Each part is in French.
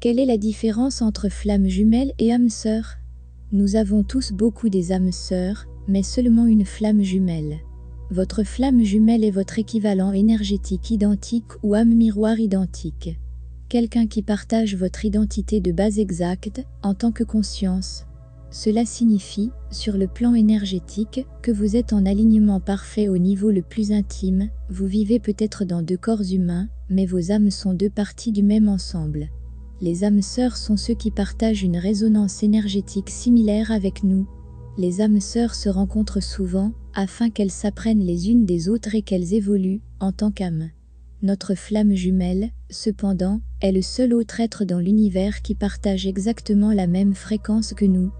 Quelle est la différence entre flamme jumelle et âme sœur? Nous avons tous beaucoup des âmes sœurs, mais seulement une flamme jumelle. Votre flamme jumelle est votre équivalent énergétique identique ou âme miroir identique. Quelqu'un qui partage votre identité de base exacte, en tant que conscience. Cela signifie, sur le plan énergétique, que vous êtes en alignement parfait au niveau le plus intime, vous vivez peut-être dans deux corps humains, mais vos âmes sont deux parties du même ensemble. Les âmes sœurs sont ceux qui partagent une résonance énergétique similaire avec nous. Les âmes sœurs se rencontrent souvent, afin qu'elles s'apprennent les unes des autres et qu'elles évoluent, en tant qu'âme. Notre flamme jumelle, cependant, est le seul autre être dans l'univers qui partage exactement la même fréquence que nous.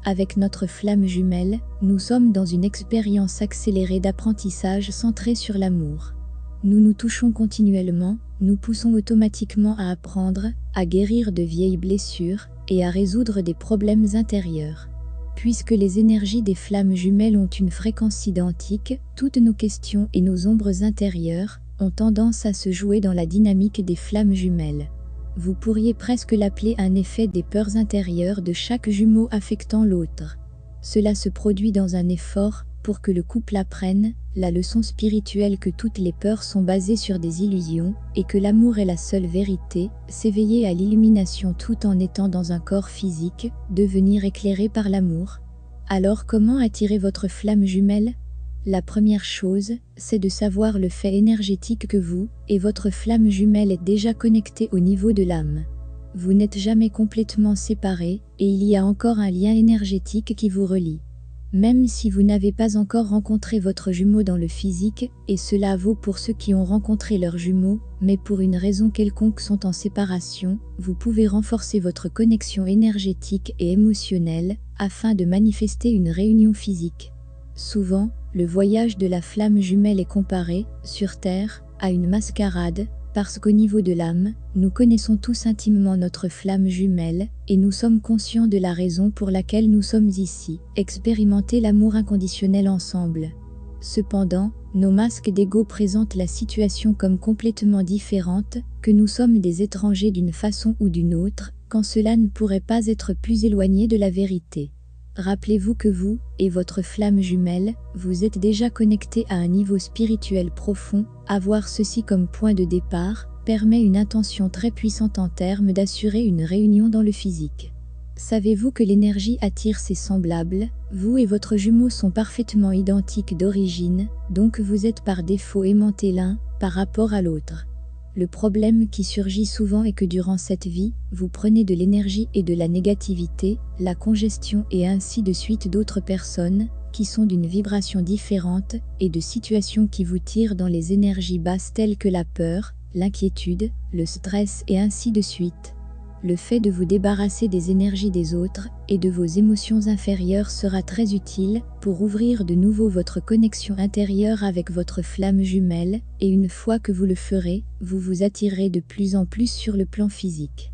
Avec notre flamme jumelle, nous sommes dans une expérience accélérée d'apprentissage centrée sur l'amour. Nous nous touchons continuellement, nous poussons automatiquement à apprendre, à guérir de vieilles blessures, et à résoudre des problèmes intérieurs. Puisque les énergies des flammes jumelles ont une fréquence identique, toutes nos questions et nos ombres intérieures ont tendance à se jouer dans la dynamique des flammes jumelles. Vous pourriez presque l'appeler un effet des peurs intérieures de chaque jumeau affectant l'autre. Cela se produit dans un effort pour que le couple apprenne la leçon spirituelle que toutes les peurs sont basées sur des illusions et que l'amour est la seule vérité, s'éveiller à l'illumination tout en étant dans un corps physique, devenir éclairé par l'amour. Alors comment attirer votre flamme jumelle? La première chose, c'est de savoir le fait énergétique que vous et votre flamme jumelle êtes déjà connectés au niveau de l'âme. Vous n'êtes jamais complètement séparés et il y a encore un lien énergétique qui vous relie. Même si vous n'avez pas encore rencontré votre jumeau dans le physique, et cela vaut pour ceux qui ont rencontré leurs jumeaux, mais pour une raison quelconque sont en séparation, vous pouvez renforcer votre connexion énergétique et émotionnelle afin de manifester une réunion physique. Souvent, le voyage de la flamme jumelle est comparé, sur Terre, à une mascarade, parce qu'au niveau de l'âme, nous connaissons tous intimement notre flamme jumelle, et nous sommes conscients de la raison pour laquelle nous sommes ici, expérimenter l'amour inconditionnel ensemble. Cependant, nos masques d'ego présentent la situation comme complètement différente, que nous sommes des étrangers d'une façon ou d'une autre, quand cela ne pourrait pas être plus éloigné de la vérité. Rappelez-vous que vous, et votre flamme jumelle, vous êtes déjà connectés à un niveau spirituel profond. Avoir ceci comme point de départ permet une intention très puissante en termes d'assurer une réunion dans le physique. Savez-vous que l'énergie attire ses semblables? Vous et votre jumeau sont parfaitement identiques d'origine, donc vous êtes par défaut aimantés l'un par rapport à l'autre. Le problème qui surgit souvent est que durant cette vie, vous prenez de l'énergie et de la négativité, la congestion et ainsi de suite d'autres personnes, qui sont d'une vibration différente, et de situations qui vous tirent dans les énergies basses telles que la peur, l'inquiétude, le stress et ainsi de suite. Le fait de vous débarrasser des énergies des autres et de vos émotions inférieures sera très utile pour ouvrir de nouveau votre connexion intérieure avec votre flamme jumelle, et une fois que vous le ferez, vous vous attirerez de plus en plus sur le plan physique.